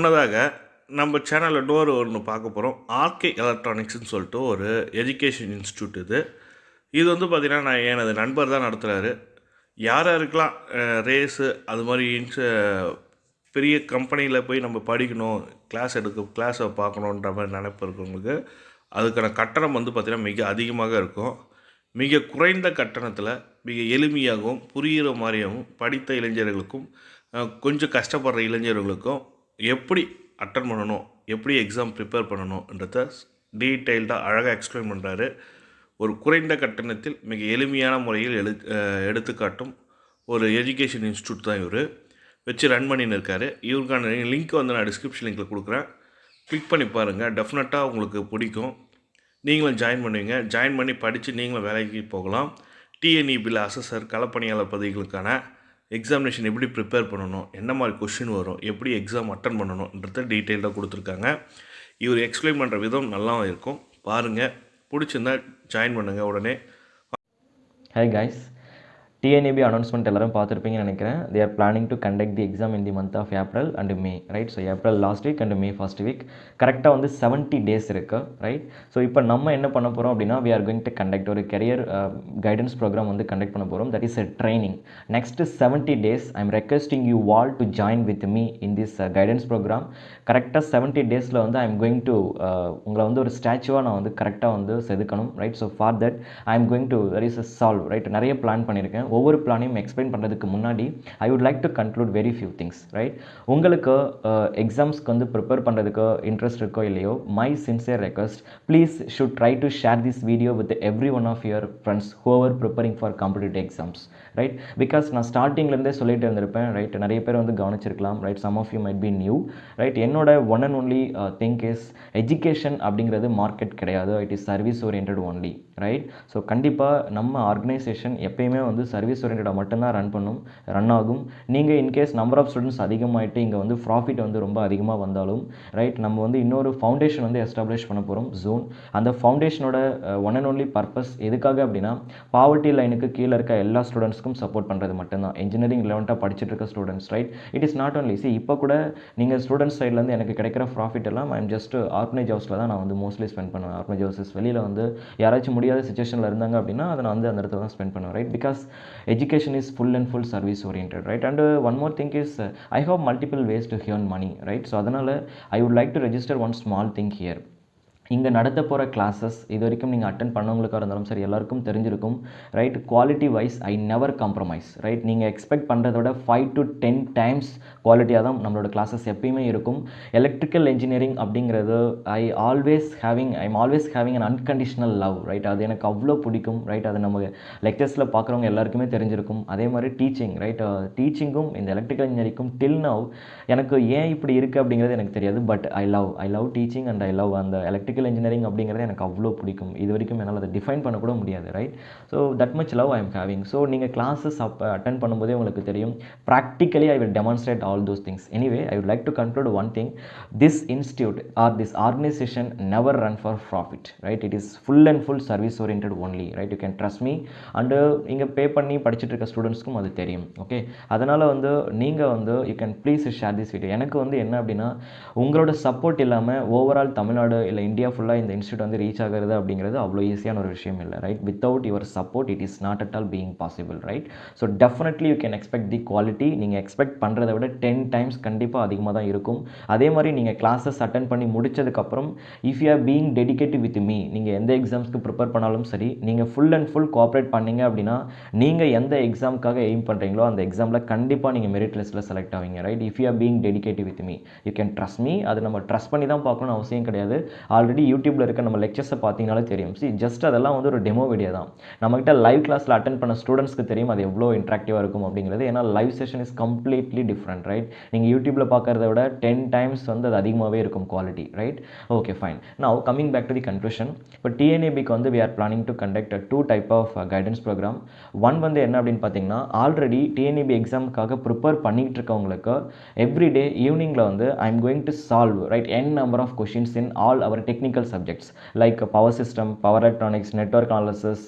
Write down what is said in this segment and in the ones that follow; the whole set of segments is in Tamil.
முன்னதாக நம்ம சேனலில் டோர் ஒன்று பார்க்க போகிறோம். ஆர்கே எலக்ட்ரானிக்ஸ்னு சொல்லிட்டு ஒரு எஜுகேஷன் இன்ஸ்டியூட் இது வந்து பார்த்திங்கன்னா நான் எனது நண்பர் தான் நடத்துகிறாரு. யார் யாருக்கெல்லாம் ரேஸு அது மாதிரி பெரிய கம்பெனியில் போய் நம்ம படிக்கணும், கிளாஸை பார்க்கணுன்ற மாதிரி நினைப்பு இருக்கிறவங்களுக்கு அதுக்கான கட்டணம் வந்து பார்த்திங்கன்னா மிக அதிகமாக இருக்கும். மிக குறைந்த கட்டணத்தில் மிக எளிமையாகவும் புரிகிற மாதிரியாகவும் படித்த இளைஞர்களுக்கும் கொஞ்சம் கஷ்டப்படுற இளைஞர்களுக்கும் எப்படி அட்டன் பண்ணணும், எப்படி எக்ஸாம் ப்ரிப்பேர் பண்ணணுன்றத டீட்டெயில்டாக அழகாக எக்ஸ்பிளைன் பண்ணுறாரு. ஒரு குறைந்த கட்டணத்தில் மிக எளிமையான முறையில் எடுத்துக்காட்டும் ஒரு எஜுகேஷன் இன்ஸ்டியூட் தான் இவர் வச்சு ரன் பண்ணின்னு இருக்கார். இவருக்கான லிங்க் வந்து நான் டிஸ்கிரிப்ஷன் லிங்கில் கொடுக்குறேன். கிளிக் பண்ணி பாருங்கள், டெஃபினட்டாக உங்களுக்கு பிடிக்கும். நீங்களும் ஜாயின் பண்ணுவீங்க. ஜாயின் பண்ணி படித்து நீங்களும் வேலைக்கு போகலாம். டிஎன்இபியில் அசஸர் களப்பணியாளர் பதவிகளுக்கான எக்ஸாமினேஷன் எப்படி ப்ரிப்பேர் பண்ணணும், என்ன மாதிரி கொஷின் வரும், எப்படி எக்ஸாம் அட்டன் பண்ணணுன்றத டீட்டெயிலாக கொடுத்துருக்காங்க. இவர் எக்ஸ்பிளைன் பண்ணுற விதம் நல்லா இருக்கும். பாருங்கள், பிடிச்சிருந்தா ஜாயின் பண்ணுங்கள் உடனே. ஹாய் கைஸ், TNEB announcement எல்லாரும் பார்த்துருப்பீங்கன்னு நினைக்கிறேன். they are planning to conduct the exam in the month of April and May, right? So April last week and May first week. கரெக்டாக வந்து 70 days இருக்குது, ரைட்? ஸோ இப்போ நம்ம என்ன பண்ண போகிறோம் அப்படின்னா, we are going to conduct ஒரு கெரியர் கைடன்ஸ் ப்ரோக்ராம் வந்து கண்டக்ட் பண்ண போகிறோம். that is a training. next 70 days I am requesting you all to join with me in this guidance program. கரெக்டாக 70 டேஸில் வந்து I am going to உங்களை வந்து ஒரு ஸ்டாச்சுவாக நான் வந்து கரெக்டாக வந்து செதுக்கணும், right? So for that I am going to there is a solve, right? நிறைய பிளான் பண்ணியிருக்கேன். ஒவ்வொரு பிளானையும் எக்ஸ்பிளைன் பண்ணுறதுக்கு முன்னாடி I would like to conclude very few things, right? உங்களுக்கு எக்ஸாம்ஸ்க்கு வந்து ப்ரிப்பேர் பண்ணுறதுக்கு இன்ட்ரெஸ்ட் இருக்கோ இல்லையோ, my sincere request, please should try to share this video with every one of your friends who are preparing for competitive exams, right? Because நான் ஸ்டார்டிங்லேருந்தே சொல்லிட்டு இருந்திருப்பேன், ரைட்? நிறைய பேர் வந்து கவனிச்சிருக்கலாம், right? Some of you might be new, right? என்னோட one and only thing is education அப்படிங்கிறது மார்க்கெட் கிடையாது, it is service oriented only, right? So கண்டிப்பாக நம்ம ஆர்கனைசேஷன் எப்பயுமே வந்து சர்வீஸ் ஓரியன்டாக மட்டும்தான் ரன் ஆகும். நீங்கள் இன்கேஸ் நம்பர் ஆஃப் ஸ்டூடெண்ட்ஸ் அதிகமாகிட்டு இங்கே வந்து ப்ராஃபிட் வந்து ரொம்ப அதிகமாக வந்தாலும், ரைட், நம்ம வந்து இன்னொரு ஃபவுண்டேஷன் வந்து எஸ்டாப்ளிஷ் பண்ண போகிறோம், ஜோன். அந்த ஃபவுண்டேஷனோட ஒன் அண்ட் ஒன்லி பர்பஸ் எதுக்காக அப்படின்னா, பாவர்ட்டி லைனுக்கு கீழே இருக்க எல்லா ஸ்டூடெண்ட்ஸ்க்கும் சப்போர்ட் பண்ணுறது மட்டும்தான். இன்ஜினியரிங் லெவன்ட்டாக படிச்சுட்டு இருக்க students, right? It is not only இப்போ கூட நீங்கள் ஸ்டூடெண்ட்ஸ் சைட்லேருந்து எனக்கு கிடைக்கிற ப்ராஃபிட் எல்லாம் ஐ எம் ஜஸ்ட் ஆர்கனைஸ் ஹவுஸில் தான் நான் வந்து மோஸ்ட்லி ஸ்பெண்ட் பண்ணுவேன். ஆர்கனைஸ் ஹவுஸஸ் வெளியில் வந்து யாராச்சும் முடியாத சுச்சுவேஷனில் இருந்தாங்க அப்படின்னா அதை நான் வந்து அந்த இடத்துல தான் ஸ்பெண்ட் பண்ணுவேன், right? Because education is full and full service oriented, right? And one more thing is I have multiple ways to earn money, right? So adanal I would like to register one small thing here. இங்கே நடத்த போகிற கிளாஸஸ் இது வரைக்கும் நீங்கள் அட்டன் பண்ணவங்களுக்காக இருந்தாலும் சரி, எல்லாருக்கும் தெரிஞ்சிருக்கும், right? Quality wise I never compromise, right? நீங்கள் எக்ஸ்பெக்ட் பண்ணுறத விட 5 to 10 டைம்ஸ் குவாலிட்டியாக தான் நம்மளோட கிளாஸஸ் எப்பயுமே இருக்கும். எலக்ட்ரிக்கல் இன்ஜினியரிங் அப்படிங்கிறது I am always having an unconditional love, right? அது எனக்கு அவ்வளோ பிடிக்கும், ரைட்? அது நம்ம லெக்சர்ஸில் பார்க்குறவங்க எல்லாருக்குமே தெரிஞ்சிருக்கும். அதே மாதிரி டீச்சிங், ரைட்? டீச்சிங்கும் இந்த எலக்ட்ரிக்கல் இன்ஜினியரிங்கும் டில் நவ் எனக்கு ஏன் இப்படி இருக்குது அப்படிங்கிறது எனக்கு தெரியாது. But I love teaching and I love அந்த எலக்ட்ரிக்கல் இன்ஜினியரிங் அப்படிங்கிறது எனக்கு அவ்வளோ பிடிக்கும். இது வரைக்கும் என்னால் அதை டிஃபைன் பண்ண கூட முடியாது, right? So that much love I am having. So நீங்கள் கிளாஸஸ் அட்டன் பண்ணும்போதே உங்களுக்கு தெரியும், practically I will demonstrate all those things. Anyway I would like to conclude one thing, this institute R this organisation never run for profit, right? It is full and full service oriented only, right? You can trust me. And இங்கே பே பண்ணி படிச்சுட்டு இருக்க ஸ்டூடெண்ட்ஸ்க்கும் அது தெரியும், ஓகே? அதனால் வந்து நீங்கள் வந்து you can please share this video. எனக்கு வந்து என்ன அப்படின்னா, உங்களோட சப்போர்ட் இல்லாமல் ஓவரால் தமிழ்நாடு இல்லை இந்தியா ஃபுல்லாக இந்த இன்ஸ்டியூட் வந்து ரீச் ஆகிறது அப்படிங்கிறது அவ்வளோ ஈஸியான ஒரு விஷயம் இல்லை, right? Without your support it is not at all being possible, right? So definitely you can expect the quality. நீங்கள் எக்ஸ்பெக்ட் பண்ணுறதை விட 10 டைம்ஸ் கண்டிப்பாக அதிகமாக தான் இருக்கும். அதே மாதிரி நீங்கள் கிளாஸஸ் அட்டன் பண்ணி முடிச்சதுக்கப்புறம் if you are being டெடிகேட்டிவ் with me, நீங்கள் எந்த எக்ஸாம்ஸ்க்கு ப்ரிப்பேர் பண்ணாலும் சரி, நீங்கள் ஃபுல் அண்ட் ஃபுல் கோஆப்ரேட் பண்ணீங்க அப்படின்னா, நீங்கள் எந்த எக்ஸாமுக்காக எய்ம் பண்ணுறீங்களோ அந்த எக்ஸாமில் கண்டிப்பாக நீங்கள் மெரிட் லிஸ்ட்டில் செலக்ட் ஆவீங்க, right? If you are being டெடிகேட்டிவ் with me, you can trust me. அது நம்ம ட்ரஸ்ட் பண்ணி தான் பார்க்கணும்னு அவசியம் கிடையாது. ஆல்ரெடி யூடியூப்பில் இருக்க நம்ம லெக்சர்ஸை பார்த்தீங்கனாலே தெரியும். ஜஸ்ட் அதெல்லாம் வந்து ஒரு டெமோ வீடியோ தான். நம்மகிட்ட லைவ் கிளாஸில் அட்டன் பண்ண ஸ்டூடெண்ட்ஸ்க்கு தெரியும் அது எவ்வளோ இன்ட்ராக்டிவாக இருக்கும் அப்படிங்கிறது. ஏன்னா live session is completely different, right? நீங்கள் யூடியூப்பில் பார்க்குறத விட 10 டைம்ஸ் வந்து அது அதிகமாகவே இருக்கும் quality, right? Okay, fine. Now coming back to the conclusion. இப்போ டிஎன்ஏபிக்கு வந்து we are planning to conduct 2 type of guidance programme. One வந்து என்ன அப்படின்னு பார்த்தீங்கன்னா, ஆல்ரெடி டிஎன்ஏபி எக்ஸாமுக்காக ப்ரிப்பேர் பண்ணிகிட்டு இருக்கவங்களுக்கு எவ்ரிடே ஈவினிங்கில் வந்து I am going to solve, right, n number of questions in all our technique technical subjects like power system, power electronics, network analysis,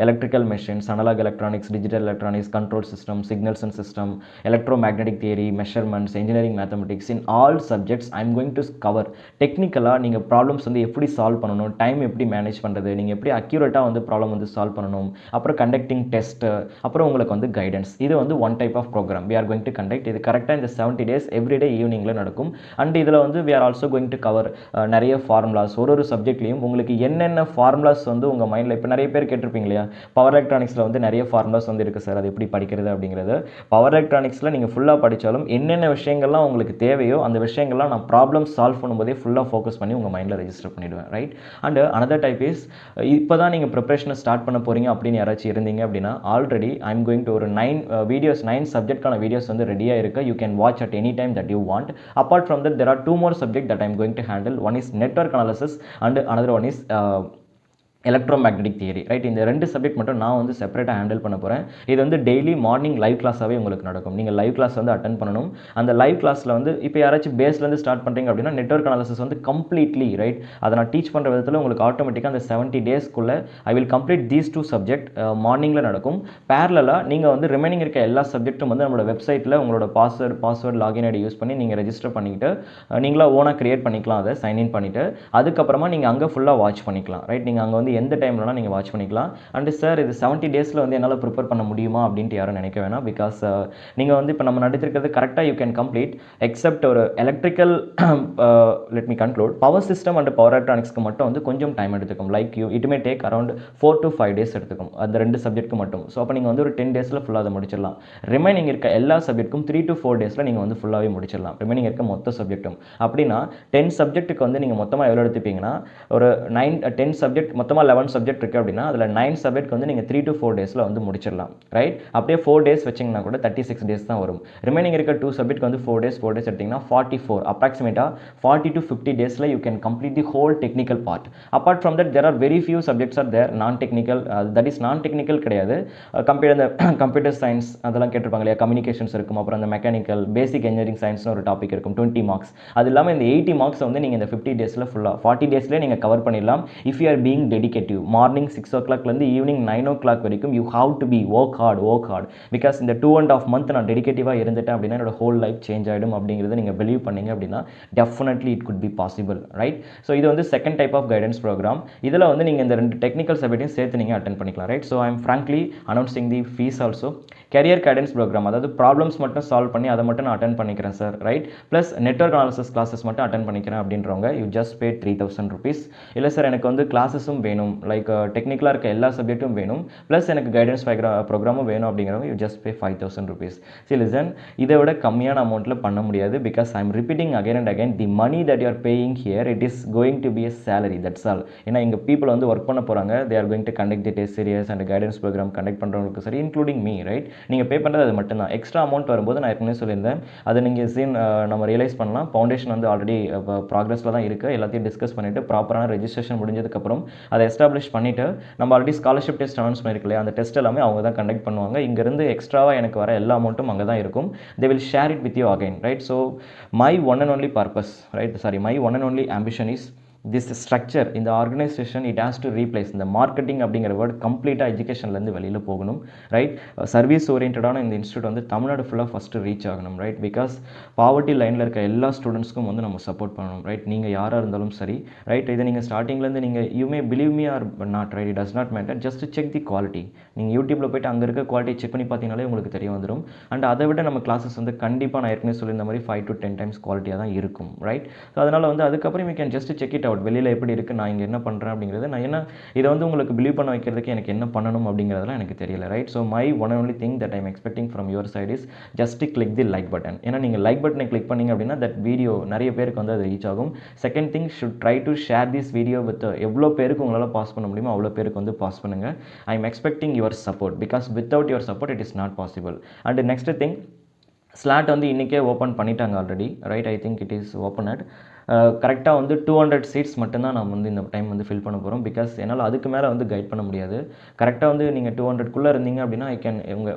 electrical machines, analog electronics, digital electronics, control system, signals and system, electromagnetic theory, measurements, engineering mathematics. In all subjects I'm going to cover டெக்னிக்கலாக நீங்கள் ப்ராப்ளம்ஸ் வந்து எப்படி சால்வ் பண்ணணும், டைம் எப்படி மேனேஜ் பண்ணுறது, நீங்கள் எப்படி அக்யூரேட்டாக வந்து ப்ராப்ளம் வந்து சால்வ் பண்ணணும், அப்புறம் கண்டக்டிங் டெஸ்ட்டு, அப்புறம் உங்களுக்கு வந்து கைடன்ஸ். இது வந்து one type of programme we are going to conduct. இது கரெக்டாக இந்த 70 days எவ்ரிடே ஈவினிங்கில் நடக்கும். அண்ட் இதில் வந்து we are also going to cover நிறைய ஃபார்முலாஸ். ஒரு சப்ஜெக்ட்லேயும் உங்களுக்கு என்னென்ன ஃபார்முலாஸ் வந்து உங்கள் மைண்டில், இப்போ நிறைய பேர் கேட்டிருப்பீங்க இல்லையா, பவர் எலக்ட்ரானிக்ஸில் வந்து நிறைய ஃபார்முலாஸ் வந்து இருக்குது சார், அது எப்படி படிக்கிறது அப்படிங்கிறது. பவர் எலக்ட்ரானிக்ஸில் நீங்கள் ஃபுல்லாக படித்தாலும் என்னென்ன விஷயங்கள்லாம் உங்களுக்கு தேவையோ அந்த விஷயங்கள்லாம் நான் ப்ராப்ளம் சால்வ் பண்ணும்போதே ஃபுல்லாக ஃபோக்கஸ் பண்ணி உங்கள் மைண்டில் ரெஜிஸ்டர் பண்ணிவிடுவேன், right. And another type is, இப்போ தான் நீங்கள் ப்ரிப்பரேஷனை ஸ்டார்ட் பண்ண போகிறீங்க அப்படின்னு யாராச்சும் இருந்தீங்க அப்படின்னா, already I am going to ஒரு 9 சப்ஜெக்ட்கான வீடியோஸ் வந்து ரெடியாக இருக்குது. You can watch at any time that you want. Apart from that there are 2 more subject that I am going to handle. One is network analysis and another one is electromagnetic theory, right. இந்த 2 சப்ஜெக்ட் மட்டும் நான் வந்து செப்பரேட்டாக ஹேண்டில் பண்ண போகிறேன். இது வந்து டெய்லி மார்னிங் லைவ் கிளாஸாகவே உங்களுக்கு நடக்கும். நீங்கள் லைவ் கிளாஸ் வந்து அட்டன் பண்ணணும். அந்த லைவ் கிளாஸில் வந்து இப்போ யாராச்சும் பேஸ்லேருந்து ஸ்டார்ட் பண்ணுறீங்க அப்படின்னா நெட்வொர்க் அனாலிசிஸ் வந்து கம்ப்ளீட்லி, ரைட், அதை நான் டீச் பண்ணுற விதத்தில் உங்களுக்கு ஆட்டோமேட்டிக்காக அந்த 70 டேஸ்க்குள்ளே I will complete these 2 subject மார்னிங்கில் நடக்கும். பேரலாக நீங்கள் வந்து ரிமைனிங் இருக்க எல்லா சப்ஜெக்ட்டும் வந்து நம்மளோட வெப்சைட்டில் உங்களோட பாஸ்வேர்டு லாகின் ஐடி யூஸ் பண்ணி நீங்கள் ரெஜிஸ்டர் பண்ணிக்கிட்டு நீங்களாக ஓனாக க்ரியேட் பண்ணிக்கலாம். அதை சைன்இன் பண்ணிவிட்டு அதுக்கப்புறமா நீங்கள் அங்கே ஃபுல்லாக வாட்ச் பண்ணிக்கலாம், ரைட். நீங்கள் அங்கே வந்து எந்த டைம்லனா நீங்கள் வாட்ச் பண்ணிக்கலாம். அண்ட் சார் இது 70 டேஸில் வந்து என்னால் ப்ரிப்பேர் பண்ண முடியுமா அப்படின்ட்டு யாரும் நினைக்க வேணாம். பிகாஸ் நீங்கள் வந்து இப்போ நம்ம நடத்திருக்கிறது கரெக்டாக யூ கேன் கம்ப்ளீட் எக்ஸப்ட் ஒரு electrical let me conclude power system and power எலக்ட்ரானிக்ஸ்க்கு மட்டும் வந்து கொஞ்சம் டைம் எடுத்துக்கும். Like it may take around 4 to 5 days எடுத்துக்கும் அந்த 2 சப்ஜெக்ட்க்கு மட்டும். ஸோ அப்போ நீங்கள் வந்து ஒரு 10 days ஃபுல்லாக அதை முடிச்சிடலாம். ரிமைனிங் இருக்க எல்லா சப்ஜெக்ட்க்கும் 3 to 4 days நீங்கள் வந்து ஃபுல்லாகவே முடிச்சிடலாம். ரிமைனிங் இருக்க மொத்த சப்ஜெக்ட்டும். அப்படின்னா 10 சப்ஜெக்ட்டுக்கு வந்து நீங்கள் மொத்தமாக எவ்வளோ எடுத்துப்பீங்கன்னா ஒரு 10 சப்ஜெக்ட் மொத்தமாக 11 சப்ஜெக்ட் இருக்குது அப்படின்னா அதில் 9 சப்ஜெக்ட் வந்து நீங்கள் 3 to 4 days வந்து முடிச்சிடலாம், ரைட். அப்படியே 4 days வச்சிங்கன்னா கூட 36 days தான் வரும். ரிமைனிங் இருக்க 2 சப்ஜெக்ட் வந்து 4 days எடுத்திங்கன்னா 44 அப்ராக்சிமேட்டாக 40 to 50 days you can complete the whole technical part. Apart from that there are very few subjects are there non technical. That is non technical கிடையாது. கம்ப்யூட்டர் சயின்ஸ் அதெல்லாம் கேட்டிருப்பாங்க இல்லையா, கம்யூனிகேஷன்ஸ் இருக்கும். அப்புறம் அந்த மெக்கானிக்கல் பேசிக் இன்ஜினியரிங் சயின்ஸ்னு ஒரு டாபிக் இருக்கும், 20 marks. அது இல்லாமல் இந்த 80 marks வந்து நீங்கள் இந்த 50 days ஃபுல்லாக 40 days நீங்கள் கவர் பண்ணிடலாம். If you are being dedicated. Morning 6 o'clock evening 9 o'clock வரைக்கும் you have to be work hard. Because இந்த 2.5 month நான் டெடிகேட்டிவாக இருந்துட்டேன் அப்படின்னா என்னோட ஹோல் லைஃப் சேஞ்ச் ஆகிடும் அப்படிங்கிறத நீங்கள் பிலீவ் பண்ணீங்க அப்படின்னா definitely it could be possible, right. So இது வந்து second type of guidance program. இதில் வந்து நீங்கள் இந்த 2 டெக்னிக்கல் சப்ஜெக்ட்டையும் சேர்த்து நீங்கள் அட்டன் பண்ணிக்கலாம், right. So I am frankly announcing the fees also. Career guidance program, அதாவது ப்ராப்ளம்ஸ் மட்டும் சால்வ் பண்ணி அதை மட்டும் நான் அட்டன் பண்ணிக்கிறேன் sir, right. Plus network analysis classes மட்டும் அட்டன் பண்ணிக்கிறேன் அப்படின்றவங்க யூ ஜஸ்ட் பே 3000 rupees. இல்லை சார் எனக்கு வந்து கிளாஸஸும் வேணும், லைக் டெக்னிக்கலாக இருக்க எல்லா சப்ஜெக்ட்டும் வேணும், ப்ளஸ் எனக்கு கைடன்ஸ் ப்ரோக்ராமும் வேணும் அப்படிங்கிறவங்க you just pay 5000 rupees. See listen, இதை விட கம்மியான அமௌண்ட்டில் பண்ண முடியாது. Because I am repeating again and again the money that you are paying here it is going to be a salary, that's all. ஏன்னா இங்கே பீப்புள் வந்து ஒர்க் பண்ண போகிறாங்க, they are going to conduct the test series and guidance program conduct பண்ணுறவங்களுக்கு சரி, இன்க்ளூடிங் மீ, ரைட். நீங்கள் பே பண்ணுறது அது மட்டும்தான். எக்ஸ்ட்ரா அமௌண்ட் வரும்போது நான் ஏற்கனவே சொல்லியிருந்தேன், அதை நீங்கள் நம்ம ரியலைஸ் பண்ணலாம். ஃபவுண்டேஷன் வந்து ஆல்ரெடி ப்ராக்ரஸில் தான் இருக்குது. எல்லாத்தையும் டிஸ்கஸ் பண்ணிவிட்டு ப்ராப்பரான ரெஜிஸ்ட்ரேஷன் முடிஞ்சதுக்கப்புறம் அதை எஸ்டாப்ளிஷ் பண்ணிவிட்டு நம்ம ஆல்ரெடி ஸ்காலர்ஷிப் டெஸ்ட் அனௌன்ஸ் பண்ணியிருக்கலையே, அந்த டெஸ்ட் எல்லாமே அவங்க தான் கண்டக்ட் பண்ணுவாங்க. இங்கேருந்து எக்ஸ்ட்ராவாக எனக்கு வர எல்லா அமௌண்ட்டும் அங்கே தான் இருக்கும். They will share it with you again, right. So my one and only purpose, right, sorry, my one and only ambition is this structure இந்த organisation it has to replace இந்த மார்க்கெட்டிங் அப்படிங்கிற வேர்டு கம்ப்ளீட்டாக எஜுகேஷன்லேருந்து வெளியில் போகணும், ரைட். சர்வீஸ் ஓரியன்டான இந்த இன்ஸ்டியூட் வந்து தமிழ்நாடு ஃபுல்லாக ஃபஸ்ட்டு ரீச் ஆகணும், ரைட். பிகாஸ் பாவர்ட்டி லைனில் இருக்க எல்லா ஸ்டூடெண்ட்ஸ்க்கும் வந்து நம்ம சப்போர்ட் பண்ணணும், ரைட். நீங்கள் யாராக இருந்தாலும் சரி, ரைட். இதை நீங்கள் ஸ்டார்டிங்லேருந்து நீங்கள் you may believe me or not, right, it does not matter, just check the quality. நீங்கள் யூடியூப்பில் போய்ட்டு அங்கே இருக்க குவாலிட்டி செக் பண்ணி பார்த்தீங்கனாலே உங்களுக்கு தெரிய வந்துடும். அண்ட் அதை விட நம்ம கிளாஸஸ் வந்து கண்டிப்பாக நான் ஏற்கனவே சொல்லியிருந்த மாதிரி 5 to 10 times குவாலிட்டியாக தான் இருக்கும், ரைட். ஸோ அதனால் வந்து அதுக்கப்புறம் you can just check it out. வெளியில் எப்படி இருக்குது, நான் இங்கே என்ன பண்ணுறேன் அப்படிங்கிறது, நான் என்ன இதை வந்து உங்களுக்கு பிலீவ் பண்ண வைக்கிறதுக்கு எனக்கு என்ன பண்ணணும் அப்படிங்கிறதெல்லாம் எனக்கு தெரியல, right. So my one and only thing that I'm expecting from your side is just click the like button. ஏன்னா நீங்கள் லைக் பட்டனை கிளிக் பண்ணிங்க அப்படின்னா தட் வீடியோ நிறைய பேருக்கு வந்து அது ரீச் ஆகும். Second thing, should try to share this video with எவ்வளோ பேருக்கு உங்களால் பாஸ் பண்ண முடியுமோ அவ்வளோ பேருக்கு வந்து பாஸ் பண்ணுங்கள். I am expecting your support because without your support it is not possible. And next thing, slot வந்து இன்றைக்கே ஓப்பன் பண்ணிட்டாங்க already, right? I think it is opened. கரெக்டாக வந்து 200 சீட்ஸ் மட்டும்தான் நம்ம வந்து இந்த டைம் வந்து ஃபில் பண்ண போகிறோம். பிகாஸ் என்னால் அதுக்கு மேலே வந்து கைட் பண்ண முடியாது. கரெக்டாக வந்து நீங்கள் 200க்குள்ளே இருந்தீங்க அப்படின்னா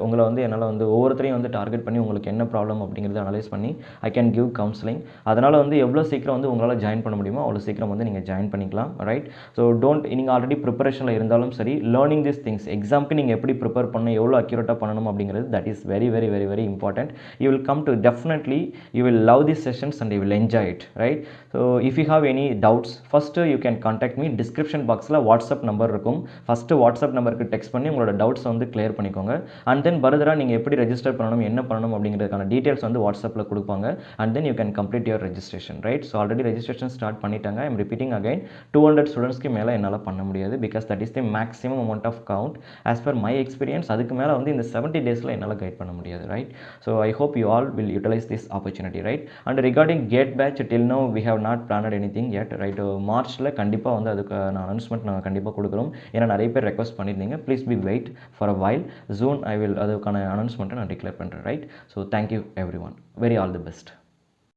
உங்களை வந்து என்னால் வந்து ஒவ்வொருத்தரையும் வந்து டார்கெட் பண்ணி உங்களுக்கு என்ன ப்ராப்ளம் அப்படிங்கிறத அனலைஸ் பண்ணி ஐ கேன் கிவ் கவுன்சிலிங். அதனால் வந்து எவ்வளோ சீக்கிரம் வந்து உங்களால் ஜாயின் பண்ண முடியுமோ அவ்வளோ சீக்கிரம் வந்து நீங்கள் ஜாயின் பண்ணிக்கலாம், ரைட்? ஸோ நீங்கள் ஆல்ரெடி ப்ரிப்பரேஷனில் இருந்தாலும் சரி, லேர்னிங் திஸ் திங்ஸ், எக்ஸாமுக்கு நீங்கள் எப்படி ப்ரிப்பேர் பண்ணணும், எவ்வளோ அக்யூரேட்டாக பண்ணணும் அப்படிங்கிறது that is very very very very important. You will come to definitely you will love this sessions and you will enjoy it, right? So if you have any doubts, first you can contact me. Description பாக்ஸில் வாட்ஸ்அப் நம்பர் இருக்கும். ஃபஸ்ட்டு வாட்ஸ்அப் நம்பருக்கு டெக்ஸ்ட் பண்ணி உங்களோட டவுட்ஸை வந்து கிளியர் பண்ணிக்கோங்க. அண்ட் தென் ஃபர்தராக நீங்கள் எப்படி ரெஜிஸ்டர் பண்ணணும், என்ன பண்ணணும் அப்படிங்கிறதுக்கான டீட்டெயில்ஸ் வந்து வாட்ஸ்அப்பில் கொடுப்பாங்க. And then you can complete your registration, right? So already registration start பண்ணிட்டாங்க. ஐ எம் ரிப்பீட்டிங் அகைன், 200 ஸ்டூடெண்ட்ஸ்க்கு மேலே என்னால் பண்ண முடியாது. Because that is the maximum amount of count as per my experience. அதுக்கு மேலே வந்து இந்த 70 டேஸில் என்னால் கைட் பண்ண முடியாது, right? So I hope you all will utilize this opportunity, right? And regarding CAT batch, till now we have not planned anything yet, right? மார்ச்சில் கண்டிப்பாக வந்து அதுக்கு நான் அனௌன்ஸ்மெண்ட் நாங்கள் கண்டிப்பாக கொடுக்குறோம். ஏன்னா நிறைய பேர் ரெக்வஸ்ட் பண்ணியிருந்தீங்க. Please be wait for a while. June I will அதுக்கான அனௌன்ஸ்மெண்ட்டை நான் டிக்ளேர் பண்ணுறேன், right? So thank you everyone. Very all the best.